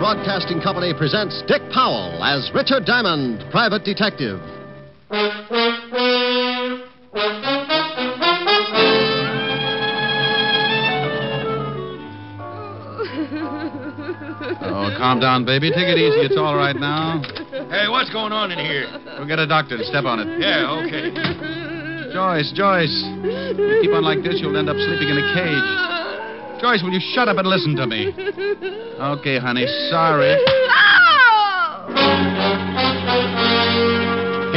Broadcasting Company presents Dick Powell as Richard Diamond, Private Detective. Oh, calm down, baby. Take it easy. It's all right now. Hey, what's going on in here? We'll get a doctor to step on it. Yeah, okay. Joyce. You keep on like this, you'll end up sleeping in a cage. Joyce, will you shut up and listen to me? Okay, honey, sorry.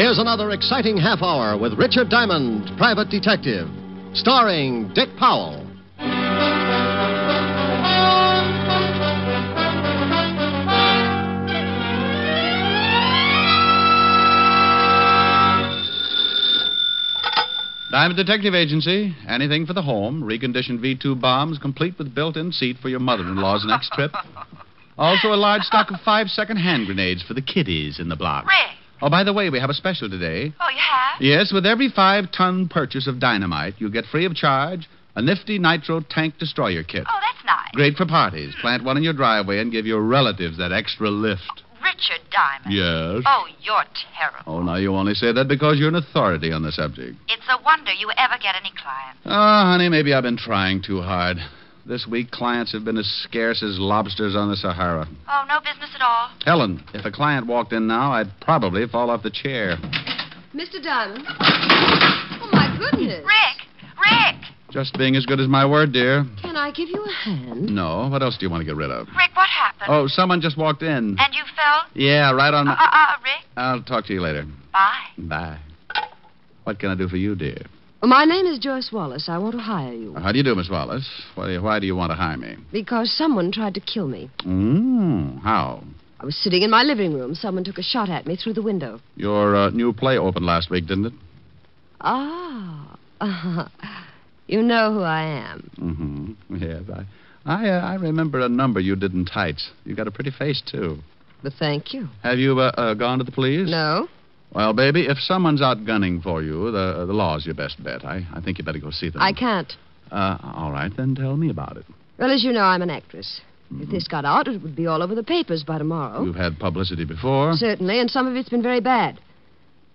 Here's another exciting half hour with Richard Diamond, Private Detective, starring Dick Powell. Diamond Detective Agency. Anything for the home. Reconditioned V2 bombs, complete with built-in seat for your mother-in-law's next trip. Also a large stock of 5-second hand grenades for the kiddies in the block. Rick. Oh, by the way, we have a special today. Oh, you have? Yes, with every 5-ton purchase of dynamite, you get free of charge a nifty nitro tank destroyer kit. Oh, that's nice. Great for parties. Plant one in your driveway and give your relatives that extra lift. Richard Diamond. Yes? Oh, you're terrible. Oh, now you only say that because you're an authority on the subject. It's a wonder you ever get any clients. Oh, honey, maybe I've been trying too hard. This week, clients have been as scarce as lobsters on the Sahara. Oh, no business at all? Helen, if a client walked in now, I'd probably fall off the chair. Mr. Diamond? Oh, my goodness. Rick! Just being as good as my word, dear. Can I give you a hand? No. What else do you want to get rid of? Rick, what happened? Oh, someone just walked in. And you fell? Yeah, right on my... Rick? I'll talk to you later. Bye. Bye. What can I do for you, dear? Well, my name is Joyce Wallace. I want to hire you. How do you do, Miss Wallace? Why do you want to hire me? Because someone tried to kill me. How? I was sitting in my living room. Someone took a shot at me through the window. Your new play opened last week, didn't it? You know who I am. Yes, I remember a number you did in tights. You got a pretty face, too. But thank you. Have you gone to the police? No. Well, baby, if someone's out gunning for you, the law's your best bet. I think you better go see them. I can't. All right, then tell me about it. Well, as you know, I'm an actress. If this got out, it would be all over the papers by tomorrow. You've had publicity before? Certainly, and some of it's been very bad.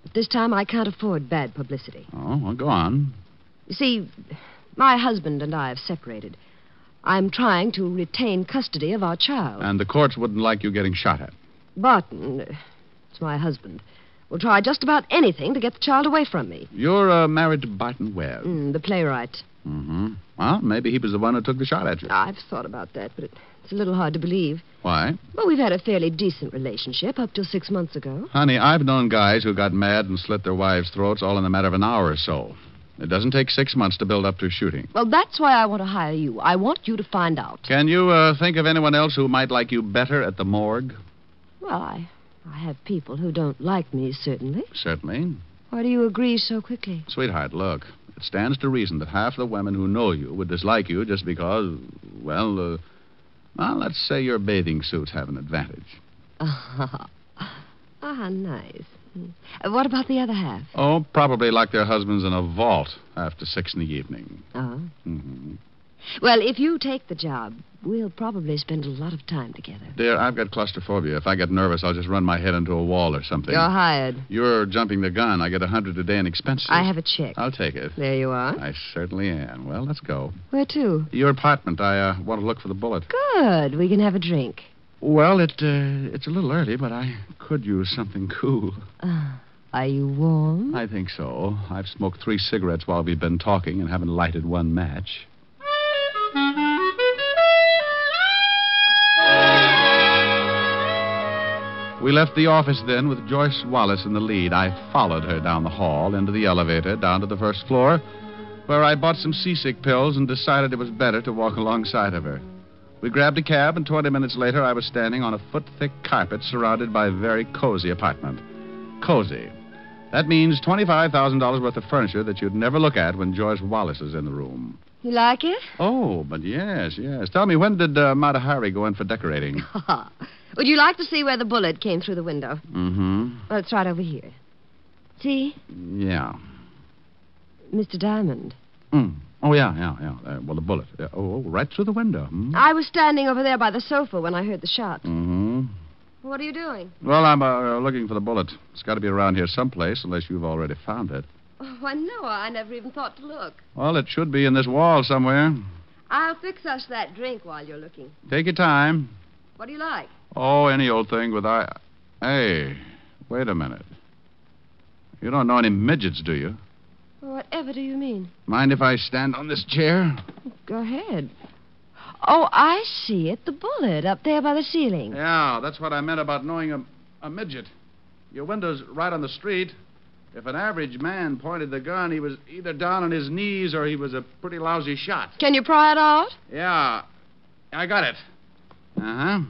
But this time, I can't afford bad publicity. Oh, well, go on. You see, my husband and I have separated. I'm trying to retain custody of our child. And the courts wouldn't like you getting shot at? Barton, it's my husband, will try just about anything to get the child away from me. You're married to Barton Webb? The playwright. Well, maybe he was the one who took the shot at you. I've thought about that, but it's a little hard to believe. Why? Well, we've had a fairly decent relationship up till 6 months ago. Honey, I've known guys who got mad and slit their wives' throats all in a matter of an hour or so. It doesn't take 6 months to build up to a shooting. Well, that's why I want to hire you. I want you to find out. Can you think of anyone else who might like you better at the morgue? Well, I have people who don't like me, certainly. Certainly. Why do you agree so quickly? Sweetheart, look. It stands to reason that half the women who know you would dislike you just because, well, let's say your bathing suits have an advantage. Nice. What about the other half? Oh, probably like their husbands in a vault after 6 in the evening. Oh? Well, if you take the job, we'll probably spend a lot of time together. Dear, I've got claustrophobia. If I get nervous, I'll just run my head into a wall or something. You're hired. You're jumping the gun. I get $100 a day in expenses. I have a check. I'll take it. There you are. I certainly am. Well, let's go. Where to? Your apartment. I want to look for the bullet. Good. We can have a drink. Well, it's a little early, but I could use something cool. Are you warm? I think so. I've smoked 3 cigarettes while we've been talking and haven't lighted one match. We left the office then with Joyce Wallace in the lead. I followed her down the hall, into the elevator, down to the first floor, where I bought some seasick pills and decided it was better to walk alongside of her. We grabbed a cab, and 20 minutes later, I was standing on a foot-thick carpet surrounded by a very cozy apartment. Cozy. That means $25,000 worth of furniture that you'd never look at when Joyce Wallace is in the room. You like it? Oh, but yes. Tell me, when did Mata Hari go in for decorating? Would you like to see where the bullet came through the window? Well, it's right over here. See? Yeah. Mr. Diamond. Oh, yeah. Well, the bullet. Oh, right through the window. I was standing over there by the sofa when I heard the shot. Mm-hmm. What are you doing? Well, I'm looking for the bullet. It's got to be around here someplace, unless you've already found it. Oh, why, no, I never even thought to look. Well, it should be in this wall somewhere. I'll fix us that drink while you're looking. Take your time. What do you like? Oh, any old thing with Hey, wait a minute. You don't know any midgets, do you? Whatever do you mean? Mind if I stand on this chair? Go ahead. Oh, I see it. The bullet up there by the ceiling. Yeah, that's what I meant about knowing a midget. Your window's right on the street. If an average man pointed the gun, he was either down on his knees or he was a pretty lousy shot. Can you pry it out? Yeah, I got it. Uh-huh.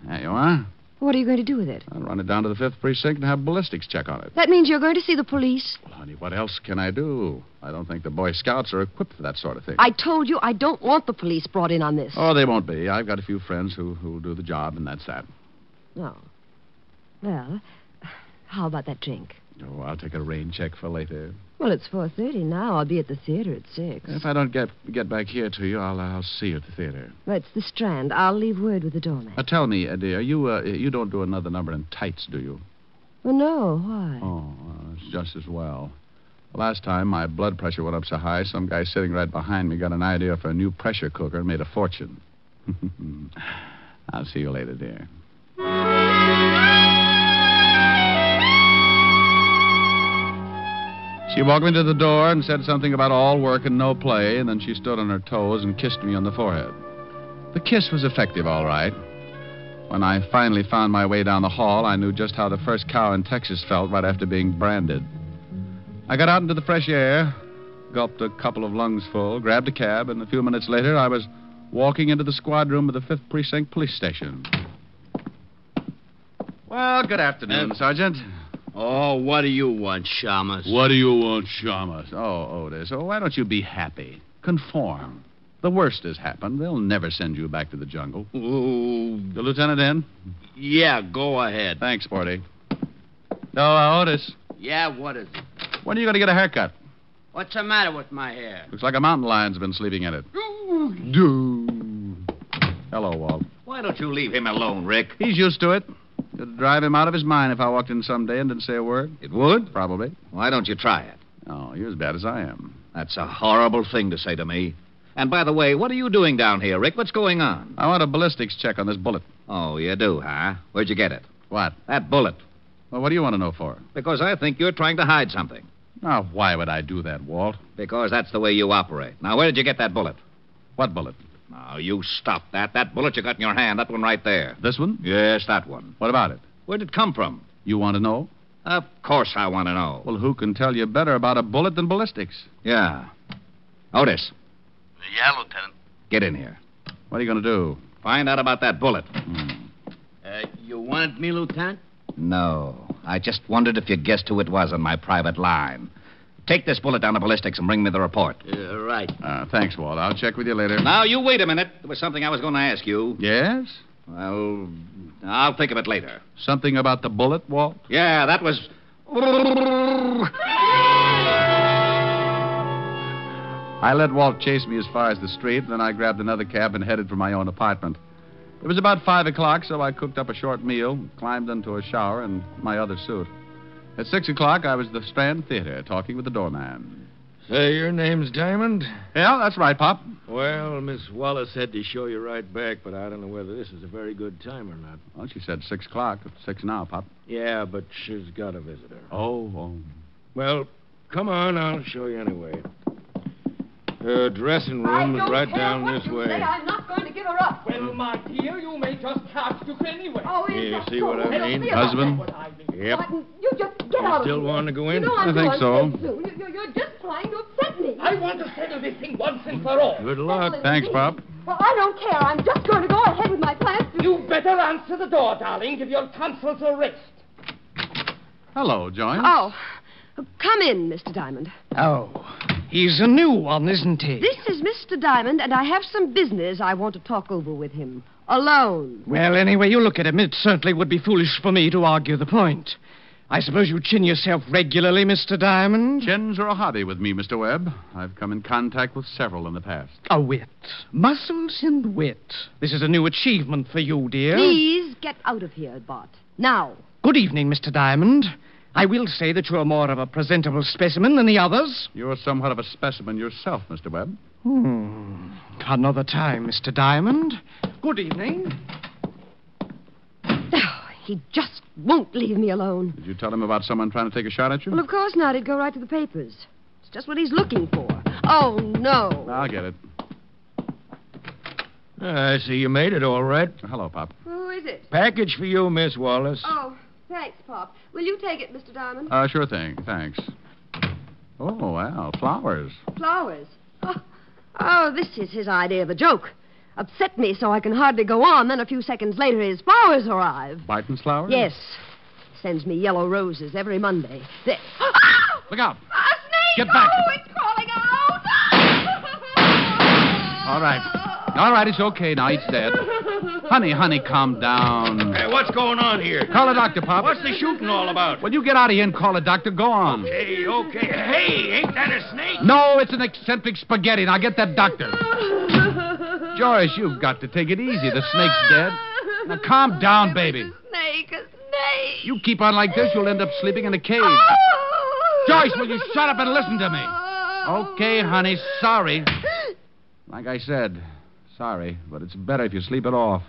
There you are. What are you going to do with it? I'll run it down to the 5th Precinct and have ballistics check on it. That means you're going to see the police. Well, honey, what else can I do? I don't think the Boy Scouts are equipped for that sort of thing. I told you I don't want the police brought in on this. Oh, they won't be. I've got a few friends who'll do the job, and that's that. Oh. Well, how about that drink? Oh, I'll take a rain check for later. Well, it's 4:30 now. I'll be at the theater at 6. If I don't get back here to you, I'll see you at the theater. That's the Strand. I'll leave word with the doorman. Tell me, dear, you don't do another number in tights, do you? Well, no. Why? Oh, it's just as well. The last time my blood pressure went up so high, some guy sitting right behind me got an idea for a new pressure cooker and made a fortune. I'll see you later, dear. She walked me to the door and said something about all work and no play, and then she stood on her toes and kissed me on the forehead. The kiss was effective, all right. When I finally found my way down the hall, I knew just how the first cow in Texas felt right after being branded. I got out into the fresh air, gulped a couple of lungs full, grabbed a cab, and a few minutes later I was walking into the squad room of the 5th Precinct Police Station. Well, good afternoon, Sergeant. Oh, what do you want, Shamus? What do you want, Shamus? Oh, Otis. Oh, why don't you be happy? Conform. The worst has happened. They'll never send you back to the jungle. Ooh. The lieutenant in? Yeah, go ahead. Thanks, Sporty. Oh, Otis. Yeah, what is it? When are you going to get a haircut? What's the matter with my hair? Looks like a mountain lion's been sleeping in it. Hello, Walt. Why don't you leave him alone, Rick? He's used to it. It'd drive him out of his mind if I walked in someday and didn't say a word. It would? Probably. Why don't you try it? Oh, you're as bad as I am. That's a horrible thing to say to me. And by the way, what are you doing down here, Rick? What's going on? I want a ballistics check on this bullet. Oh, you do, huh? Where'd you get it? What? That bullet. Well, what do you want to know for? Because I think you're trying to hide something. Now, why would I do that, Walt? Because that's the way you operate. Now, where did you get that bullet? What bullet? Now, you stop that. That bullet you got in your hand, that one right there. This one? Yes, that one. What about it? Where'd it come from? You want to know? Of course I want to know. Well, who can tell you better about a bullet than ballistics? Yeah. Otis. Yeah, Lieutenant. Get in here. What are you going to do? Find out about that bullet. You wanted me, Lieutenant? No. I just wondered if you guessed who it was on my private line. Take this bullet down to ballistics and bring me the report. Right. Thanks, Walt. I'll check with you later. Now, you wait a minute. There was something I was going to ask you. Yes? Well, I'll think of it later. Something about the bullet, Walt? Yeah, that was... I let Walt chase me as far as the street, then I grabbed another cab and headed for my own apartment. It was about 5 o'clock, so I cooked up a short meal, climbed into a shower, and my other suit. At 6 o'clock, I was at the Strand Theatre, talking with the doorman. Say, your name's Diamond? Yeah, that's right, Pop. Well, Miss Wallace said to show you right back, but I don't know whether this is a very good time or not. Well, she said 6 o'clock. It's 6 now, Pop. Yeah, but she's got a visitor. Oh. Well, come on, I'll show you anyway. Her dressing room is right down this way. I'm not going to give her up. Well, my dear, you may just catch Duke anyway. Oh, You see what I mean? Husband? Yep. Martin, you just get out of Still here. want to go in? You know I'm I think so. You're just trying to upset me. I want to settle this thing once and for all. Good luck. Thanks, Pop. Well, I don't care. I'm just going to go ahead with my plans. You better answer the door, darling. Give your tonsils a rest. Hello, Joyce. Oh, come in, Mr. Diamond. Oh, he's a new one, isn't he? This is Mr. Diamond, and I have some business I want to talk over with him. Alone. Well, anyway, you look at him. It certainly would be foolish for me to argue the point. I suppose you chin yourself regularly, Mr. Diamond? Chins are a hobby with me, Mr. Webb. I've come in contact with several in the past. A wit. Muscles and wit. This is a new achievement for you, dear. Please get out of here, Bart. Now. Good evening, Mr. Diamond. I will say that you're more of a presentable specimen than the others. You're somewhat of a specimen yourself, Mr. Webb. Another time, Mr. Diamond. Good evening. Oh, he just won't leave me alone. Did you tell him about someone trying to take a shot at you? Well, of course not. He'd go right to the papers. It's just what he's looking for. Oh, no. I'll get it. I see you made it all right. Hello, Pop. Who is it? Package for you, Miss Wallace. Oh, thanks, Pop. Will you take it, Mr. Diamond? Sure thing. Thanks. Oh, well, flowers. Flowers? Oh, this is his idea of a joke. Upset me so I can hardly go on, then a few seconds later his flowers arrive. Barton's flowers? Yes. Sends me yellow roses every Monday. Look out. A snake! Get back. Oh, it's crawling out! All right. All right, it's okay now. He's dead. Honey, calm down. Hey, what's going on here? Call a doctor, Pop. What's the shooting all about? When you get out of here and call a doctor, go on. Okay. Hey, ain't that a snake? No, it's an eccentric spaghetti. Now get that doctor. Joyce, you've got to take it easy. The snake's dead. Now calm down, baby. A snake. You keep on like this, you'll end up sleeping in a cage. Joyce, will you shut up and listen to me? Okay, honey, sorry. Like I said, sorry, but it's better if you sleep it off.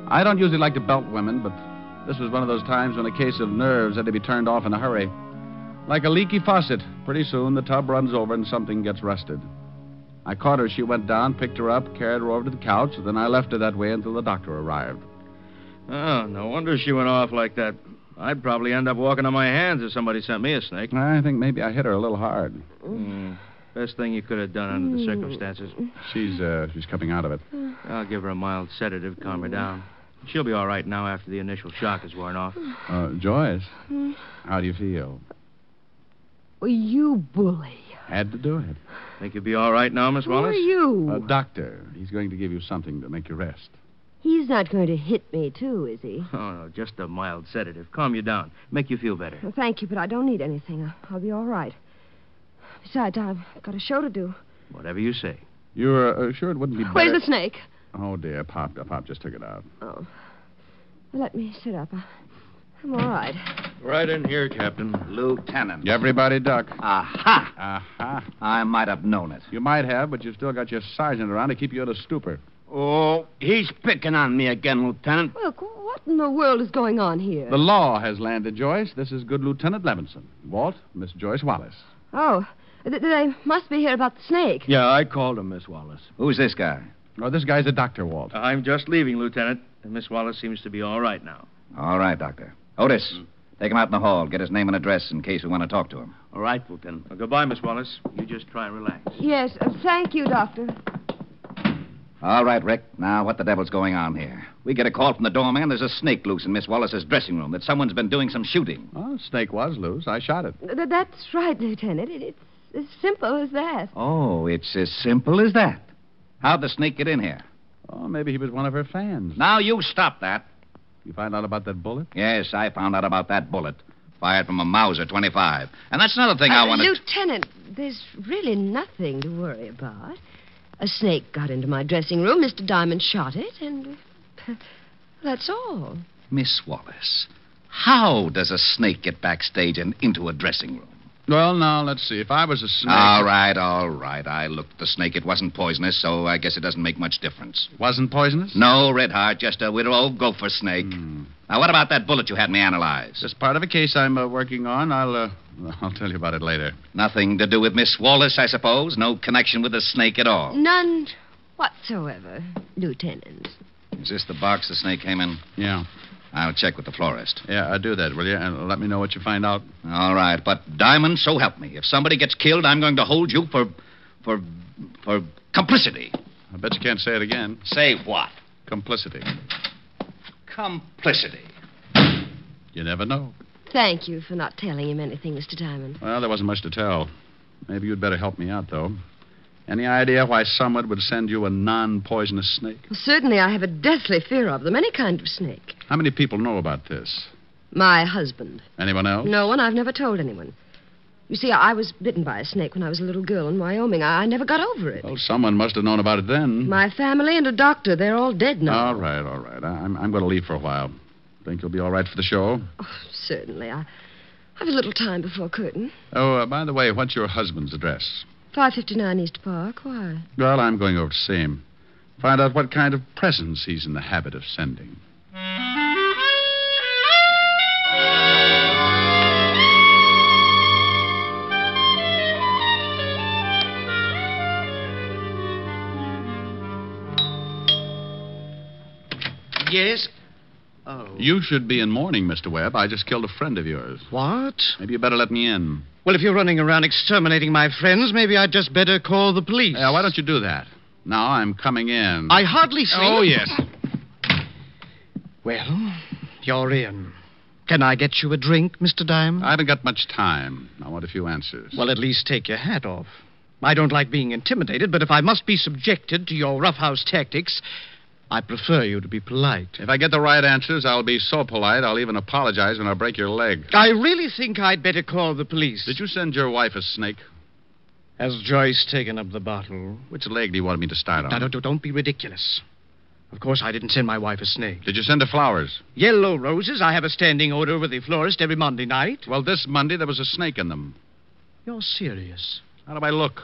I don't usually like to belt women, but this was one of those times when a case of nerves had to be turned off in a hurry. Like a leaky faucet. Pretty soon the tub runs over and something gets rusted. I caught her as she went down, picked her up, carried her over to the couch, then I left her that way until the doctor arrived. Oh, no wonder she went off like that. I'd probably end up walking on my hands if somebody sent me a snake. I think maybe I hit her a little hard. Best thing you could have done under the circumstances. She's coming out of it. I'll give her a mild sedative, calm her down. She'll be all right now after the initial shock has worn off. Joyce, how do you feel? Oh, you bully. Had to do it. Think you'll be all right now, Miss Wallace? Who are you? A doctor. He's going to give you something to make you rest. He's not going to hit me, too, is he? Oh, no, just a mild sedative. Calm you down. Make you feel better. Well, thank you, but I don't need anything. I'll be all right. Besides, I've got a show to do. Whatever you say. You're sure it wouldn't be better? Where's the snake? Oh, dear. Pop just took it out. Oh. Well, let me sit up. I'm all right. Right in here, Captain. Lieutenant. Everybody duck. Aha. Aha. I might have known it. You might have, but you've still got your sergeant around to keep you in a stupor. Oh, he's picking on me again, Lieutenant. Look, what in the world is going on here? The law has landed, Joyce. This is good Lieutenant Levinson. Walt, Miss Joyce Wallace. Oh, they must be here about the snake. Yeah, I called him, Miss Wallace. Who's this guy? Oh, this guy's a doctor, Walt. I'm just leaving, Lieutenant, and Miss Wallace seems to be all right now. All right, Doctor. Otis, take him out in the hall. Get his name and address in case we want to talk to him. All right, Lieutenant. Well, goodbye, Miss Wallace. You just try and relax. Yes, thank you, Doctor. All right, Rick. Now, what the devil's going on here? We get a call from the doorman. There's a snake loose in Miss Wallace's dressing room, that someone's been doing some shooting. Oh, snake was loose. I shot it. That's right, Lieutenant. It's as simple as that. Oh, it's as simple as that. How'd the snake get in here? Oh, maybe he was one of her fans. Now, you stop that. You find out about that bullet? Yes, I found out about that bullet. Fired from a Mauser 25. And that's another thing I wanted... Lieutenant, there's really nothing to worry about. A snake got into my dressing room. Mr. Diamond shot it, and that's all. Miss Wallace, how does a snake get backstage and into a dressing room? Well, now, let's see. If I was a snake... All right. I looked at the snake. It wasn't poisonous, so I guess it doesn't make much difference. Wasn't poisonous? No, Red Heart, just a widow old gopher snake. Now, what about that bullet you had me analyze? That's part of a case I'm working on. I'll tell you about it later. Nothing to do with Miss Wallace, I suppose? No connection with the snake at all? None whatsoever, Lieutenant. Is this the box the snake came in? Yeah. I'll check with the florist. Yeah, I'll do that, will you? And let me know what you find out. All right, but Diamond, so help me. If somebody gets killed, I'm going to hold you for complicity. I bet you can't say it again. Say what? Complicity. Complicity. You never know. Thank you for not telling him anything, Mr. Diamond. Well, there wasn't much to tell. Maybe you'd better help me out, though. Any idea why someone would send you a non-poisonous snake? Well, certainly I have a deathly fear of them, any kind of snake. How many people know about this? My husband. Anyone else? No one. I've never told anyone. You see, I was bitten by a snake when I was a little girl in Wyoming. I never got over it. Well, someone must have known about it then. My family and a doctor. They're all dead now. All right. I'm going to leave for a while. Think you'll be all right for the show? Oh, certainly. I have a little time before curtain. Oh, by the way, what's your husband's address? 559 East Park. Why? Well, I'm going over to see him. Find out what kind of presents he's in the habit of sending. Yes? Oh. You should be in mourning, Mr. Webb. I just killed a friend of yours. What? Maybe you better let me in. Well, if you're running around exterminating my friends, maybe I'd just better call the police. Yeah, why don't you do that? Now I'm coming in. I hardly see... Oh, yes. Well, you're in. Can I get you a drink, Mr. Diamond? I haven't got much time. I want a few answers. Well, at least take your hat off. I don't like being intimidated, but if I must be subjected to your roughhouse tactics, I prefer you to be polite. If I get the right answers, I'll be so polite I'll even apologize when I break your leg. I really think I'd better call the police. Did you send your wife a snake? Has Joyce taken up the bottle? Which leg do you want me to start on? Now, don't be ridiculous. Of course, I didn't send my wife a snake. Did you send her flowers? Yellow roses. I have a standing order with the florist every Monday night. Well, this Monday there was a snake in them. You're serious? How do I look?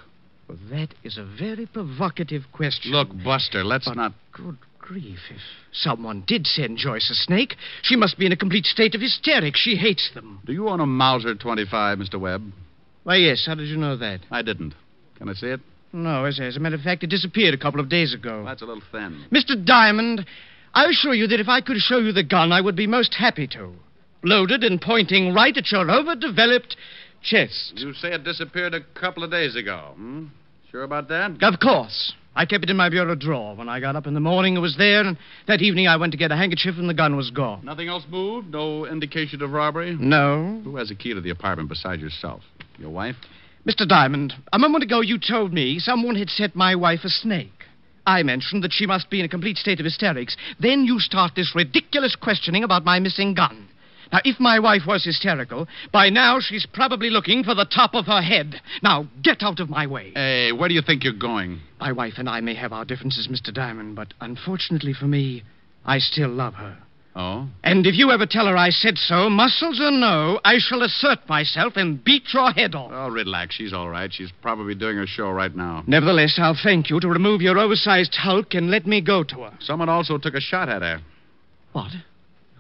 Well, that is a very provocative question. Look, Buster, let's not... Good grief. If someone did send Joyce a snake, she must be in a complete state of hysterics. She hates them. Do you own a Mauser 25, Mr. Webb? Why, yes. How did you know that? I didn't. Can I see it? No, as a matter of fact, it disappeared a couple of days ago. That's a little thin. Mr. Diamond, I assure you that if I could show you the gun, I would be most happy to. Loaded and pointing right at your overdeveloped chest. You say it disappeared a couple of days ago, hmm? Sure about that? Of course. I kept it in my bureau drawer. When I got up in the morning, it was there, and that evening I went to get a handkerchief, and the gun was gone. Nothing else moved? No indication of robbery? No. Who has a key to the apartment besides yourself? Your wife? Mr. Diamond, a moment ago you told me someone had sent my wife a snake. I mentioned that she must be in a complete state of hysterics. Then you start this ridiculous questioning about my missing gun. Now, if my wife was hysterical, by now she's probably looking for the top of her head. Now, get out of my way. Hey, where do you think you're going? My wife and I may have our differences, Mr. Diamond, but unfortunately for me, I still love her. Oh? And if you ever tell her I said so, muscles or no, I shall assert myself and beat your head off. Oh, relax. She's all right. She's probably doing her show right now. Nevertheless, I'll thank you to remove your oversized hulk and let me go to her. Someone also took a shot at her. What?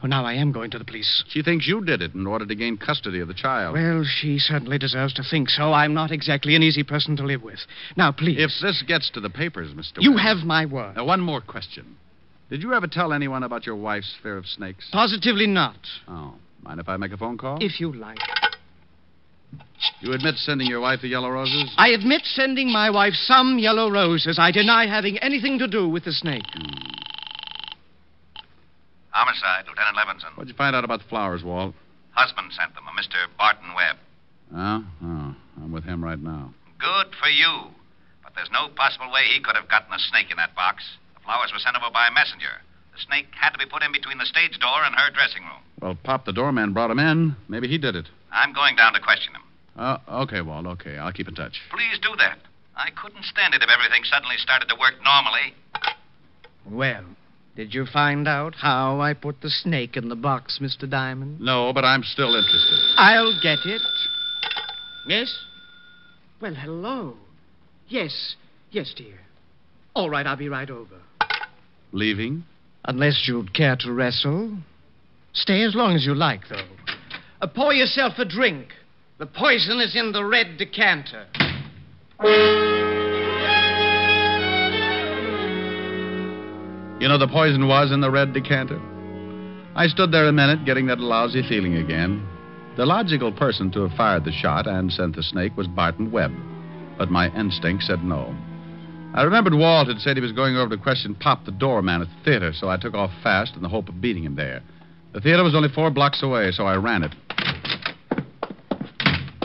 Oh, now I am going to the police. She thinks you did it in order to gain custody of the child. Well, she certainly deserves to think so. I'm not exactly an easy person to live with. Now, please. If this gets to the papers, Mr. You Webb. have my word. Now, one more question. Did you ever tell anyone about your wife's fear of snakes? Positively not. Oh. Mind if I make a phone call? If you like. You admit sending your wife the yellow roses? I admit sending my wife some yellow roses. I deny having anything to do with the snake. Homicide, Lieutenant Levinson. What'd you find out about the flowers, Walt? Husband sent them, a Mr. Barton Webb. Oh, I'm with him right now. Good for you. But there's no possible way he could have gotten a snake in that box. The flowers were sent over by a messenger. The snake had to be put in between the stage door and her dressing room. Well, Pop, the doorman, brought him in. Maybe he did it. I'm going down to question him. Okay, Walt, okay. I'll keep in touch. Please do that. I couldn't stand it if everything suddenly started to work normally. Well, did you find out how I put the snake in the box, Mr. Diamond? No, but I'm still interested. I'll get it. Yes? Well, hello. Yes, dear. All right, I'll be right over. Leaving? Unless you'd care to wrestle. Stay as long as you like, though. Pour yourself a drink. The poison is in the red decanter. You know, the poison was in the red decanter. I stood there a minute, getting that lousy feeling again. The logical person to have fired the shot and sent the snake was Barton Webb. But my instinct said no. I remembered Walt had said he was going over to question Pop the doorman at the theater, so I took off fast in the hope of beating him there. The theater was only 4 blocks away, so I ran it.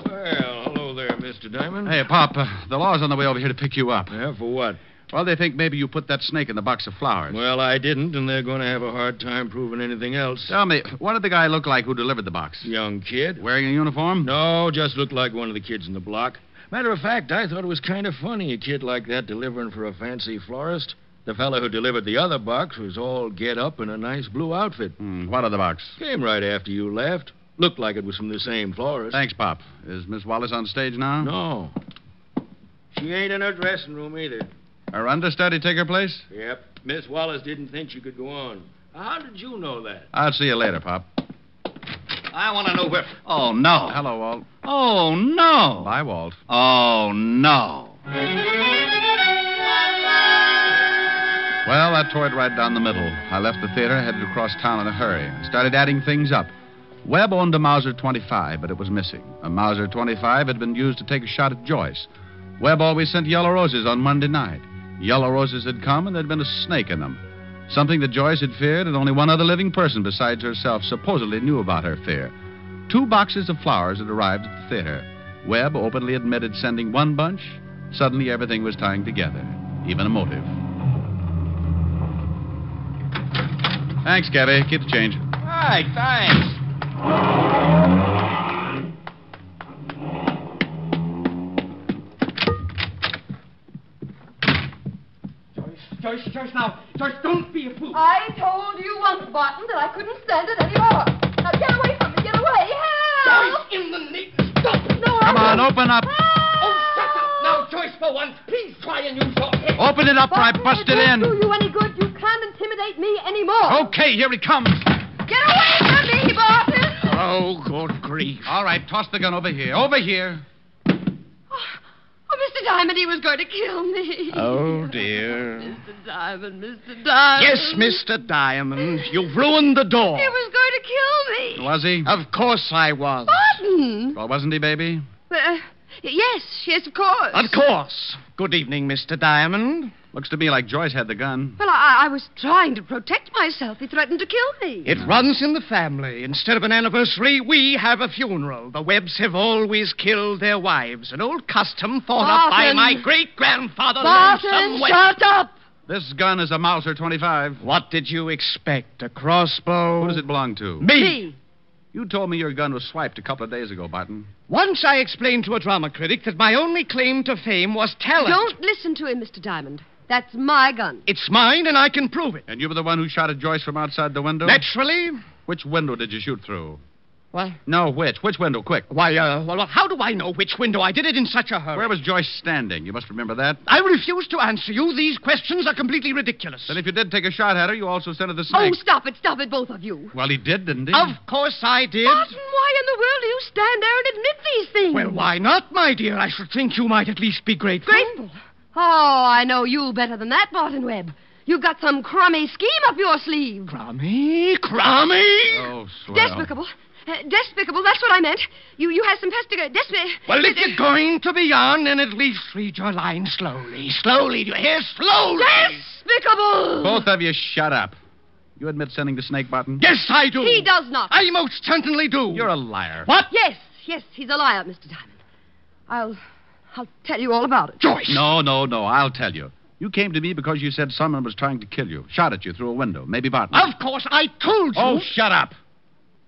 Well, hello there, Mr. Diamond. Hey, Pop, the law's on the way over here to pick you up. Yeah, for what? Well, they think maybe you put that snake in the box of flowers. Well, I didn't, and they're going to have a hard time proving anything else. Tell me, what did the guy look like who delivered the box? Young kid. Wearing a uniform? No, just looked like one of the kids in the block. Matter of fact, I thought it was kind of funny, a kid like that delivering for a fancy florist. The fellow who delivered the other box was all get up in a nice blue outfit. What other box? Came right after you left. Looked like it was from the same florist. Thanks, Pop. Is Miss Wallace on stage now? No. She ain't in her dressing room either. Her understudy take her place? Yep. Miss Wallace didn't think she could go on. How did you know that? I'll see you later, Pop. I want to know where... Oh, no. Hello, Walt. Oh, no. Bye, Walt. Oh, no. Well, I tore it right down the middle. I left the theater, headed across town in a hurry. Started adding things up. Webb owned a Mauser 25, but it was missing. A Mauser 25 had been used to take a shot at Joyce. Webb always sent yellow roses on Monday night. Yellow roses had come, and there'd been a snake in them. Something that Joyce had feared, and only one other living person besides herself supposedly knew about her fear. 2 boxes of flowers had arrived at the theater. Webb openly admitted sending one bunch. Suddenly, everything was tying together, even a motive. Thanks, Gabby. Keep the change. All right, thanks. Joyce, now. Joyce, don't be a fool. I told you once, Barton, that I couldn't stand it anymore. Now get away from me. Get away. Help! Joyce, in the name... Stop! No, Come on, open up. Oh, shut up. Now, Joyce, for once, please try and use your head. Open it up or I Barton, bust it won't in. do you any good. You can't intimidate me anymore. Okay, here he comes. Get away from me, Barton. Oh, good grief. All right, toss the gun over here. Over here. Oh, Mr. Diamond, he was going to kill me. Oh, dear. Mr. Diamond, Mr. Diamond. Yes, Mr. Diamond. You've ruined the door. He was going to kill me. Was he? Of course I was. Barton. Well, wasn't he, baby? Yes, of course. Of course. Good evening, Mr. Diamond. Looks to me like Joyce had the gun. Well, I was trying to protect myself. He threatened to kill me. It runs in the family. Instead of an anniversary, we have a funeral. The Webbs have always killed their wives. An old custom thought up by Barton. my great-grandfather Barton, Lonesome Webb. shut up. This gun is a Mauser 25. What did you expect? A crossbow? Who does it belong to? Me. You told me your gun was swiped a couple of days ago, Barton. Once I explained to a drama critic that my only claim to fame was talent. Don't listen to him, Mr. Diamond. That's my gun. It's mine, and I can prove it. And you were the one who shot at Joyce from outside the window? Naturally. Which window did you shoot through? What? No, which? Which window? Quick. Why, well, how do I know which window? I did it in such a hurry. Where was Joyce standing? You must remember that. I refuse to answer you. These questions are completely ridiculous. Then if you did take a shot at her, you also sent her the Oh, snake. stop it, both of you. Well, he did, didn't he? Of course I did. Barton, why in the world do you stand there and admit these things? Well, why not, my dear? I should think you might at least be grateful. Grateful? Oh, I know you better than that, Barton Webb. You've got some crummy scheme up your sleeve. Crummy? Oh, swell. Despicable. Despicable, that's what I meant. You had some Well, if you're going to be on, then at least read your line slowly. Slowly, do you hear? Slowly. Despicable! Both of you shut up. You admit sending the snake, Barton? Yes, I do. He does not. I most certainly do. You're a liar. What? Yes, he's a liar, Mr. Diamond. I'll tell you all about it. Joyce. No, I'll tell you. You came to me because you said someone was trying to kill you. Shot at you through a window. Maybe Barton. Of course, I told you. Oh, shut up.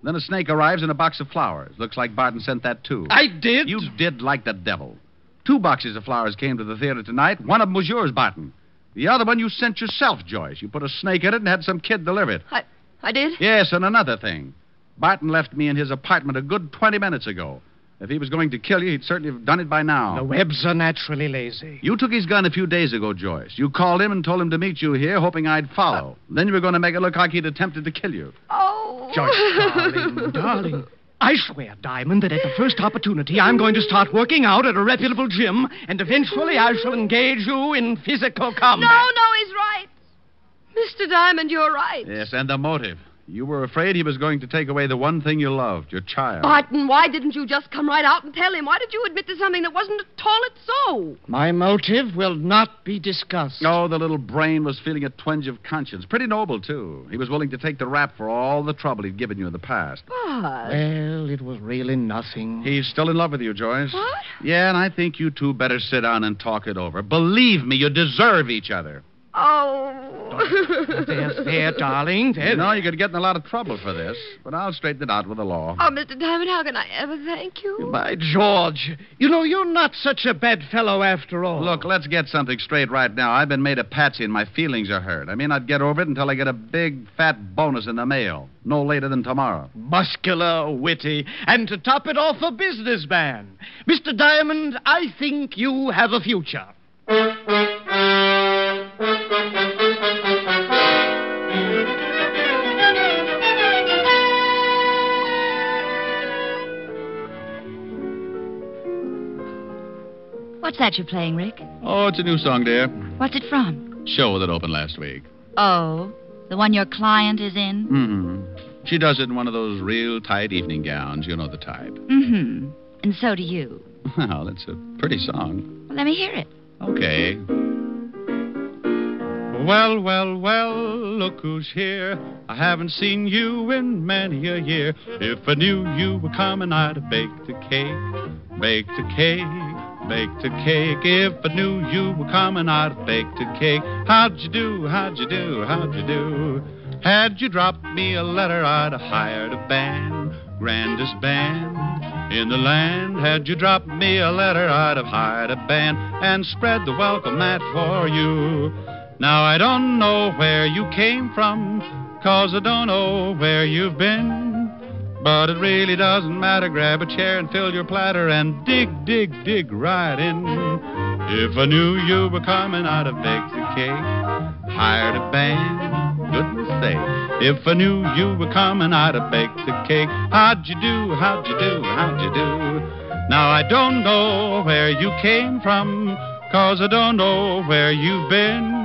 Then a snake arrives in a box of flowers. Looks like Barton sent that, too. I did? You did like the devil. 2 boxes of flowers came to the theater tonight. One of them was yours, Barton. The other one you sent yourself, Joyce. You put a snake in it and had some kid deliver it. I did? Yes, and another thing. Barton left me in his apartment a good 20 minutes ago. If he was going to kill you, he'd certainly have done it by now. The Webbs are naturally lazy. You took his gun a few days ago, Joyce. You called him and told him to meet you here, hoping I'd follow. Then you were going to make it look like he'd attempted to kill you. Oh. Joyce, darling. I swear, Diamond, that at the first opportunity, I'm going to start working out at a reputable gym, and eventually I shall engage you in physical combat. No, he's right. Mr. Diamond, you're right. Yes, and the motive. You were afraid he was going to take away the one thing you loved, your child. Barton, why didn't you just come right out and tell him? Why did you admit to something that wasn't at all so? My motive will not be discussed. Oh, the little brain was feeling a twinge of conscience. Pretty noble, too. He was willing to take the rap for all the trouble he'd given you in the past. But... Well, it was really nothing. He's still in love with you, Joyce. What? Yeah, and I think you two better sit down and talk it over. Believe me, you deserve each other. Oh. There, darling. There. You know, you could get in a lot of trouble for this, but I'll straighten it out with the law. Oh, Mr. Diamond, how can I ever thank you? By George. You know, you're not such a bad fellow after all. Look, let's get something straight right now. I've been made a patsy and my feelings are hurt. I may not get over it until I get a big, fat bonus in the mail. No later than tomorrow. Muscular, witty, and to top it off, a businessman. Mr. Diamond, I think you have a future. What's that you're playing, Rick? Oh, it's a new song, dear. What's it from? Show that opened last week. Oh, the one your client is in? Mm-hmm. She does it in one of those real tight evening gowns. You know the type. Mm-hmm. And so do you. Well, it's a pretty song. Well, let me hear it. Okay. Well, well, well, look who's here. I haven't seen you in many a year. If I knew you were coming, I'd have baked a cake. Baked a cake. Baked a cake. If I knew you were coming, I'd have baked a cake. How'd you do? How'd you do? How'd you do? Had you dropped me a letter, I'd have hired a band. Grandest band in the land. Had you dropped me a letter, I'd have hired a band and spread the welcome mat for you. Now I don't know where you came from, 'cause I don't know where you've been. But it really doesn't matter. Grab a chair and fill your platter and dig, dig, dig right in. If I knew you were coming, I'd have baked a cake, hired a band, goodness sake. If I knew you were coming, I'd have baked a cake. How'd you do? How'd you do? How'd you do? Now I don't know where you came from, 'cause I don't know where you've been.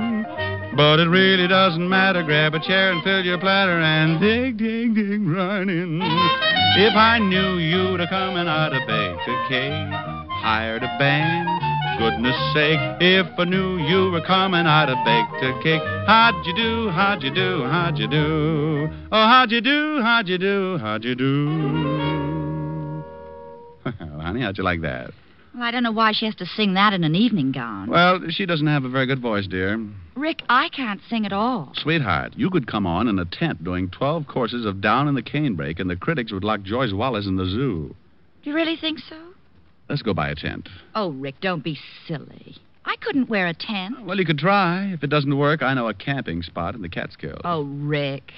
But it really doesn't matter. Grab a chair and fill your platter and dig, dig, dig right in. If I knew you'd have come and I'd have baked a cake, hired a band, goodness sake. If I knew you were coming, I'd have baked a cake. How'd you do? How'd you do? How'd you do? Oh, how'd you do? How'd you do? How'd you do? Well, honey, how'd you like that? Well, I don't know why she has to sing that in an evening gown. Well, she doesn't have a very good voice, dear. Rick, I can't sing at all. Sweetheart, you could come on in a tent doing 12 courses of Down in the Canebrake, and the critics would lock Joyce Wallace in the zoo. Do you really think so? Let's go buy a tent. Oh, Rick, don't be silly. I couldn't wear a tent. Well, you could try. If it doesn't work, I know a camping spot in the Catskills. Oh, Rick.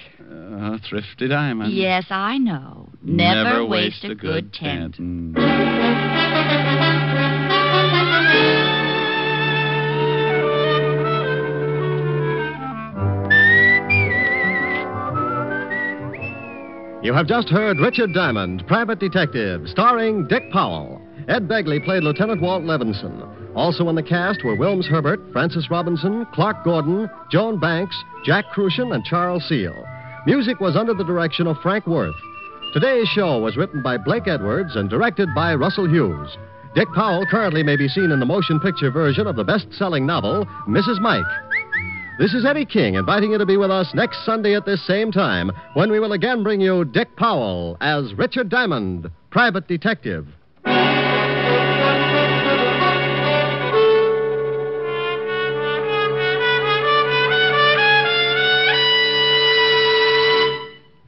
Thrifty diamond. Yes, I know. Never waste a good tent. You have just heard Richard Diamond, Private Detective, starring Dick Powell. Ed Begley played Lieutenant Walt Levinson. Also in the cast were Wilms Herbert, Francis Robinson, Clark Gordon, Joan Banks, Jack Crucian, and Charles Seal. Music was under the direction of Frank Worth. Today's show was written by Blake Edwards and directed by Russell Hughes. Dick Powell currently may be seen in the motion picture version of the best-selling novel, Mrs. Mike. This is Eddie King inviting you to be with us next Sunday at this same time when we will again bring you Dick Powell as Richard Diamond, Private Detective.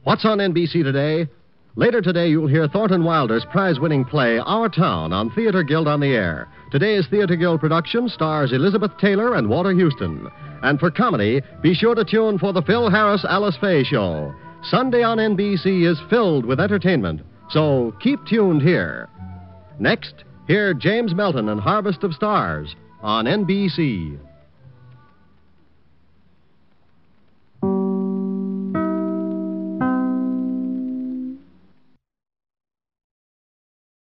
What's on NBC today? Later today, you'll hear Thornton Wilder's prize-winning play, Our Town, on Theater Guild on the Air. Today's Theater Guild production stars Elizabeth Taylor and Walter Houston. And for comedy, be sure to tune for the Phil Harris-Alice Faye Show. Sunday on NBC is filled with entertainment, so keep tuned here. Next, hear James Melton and Harvest of Stars on NBC.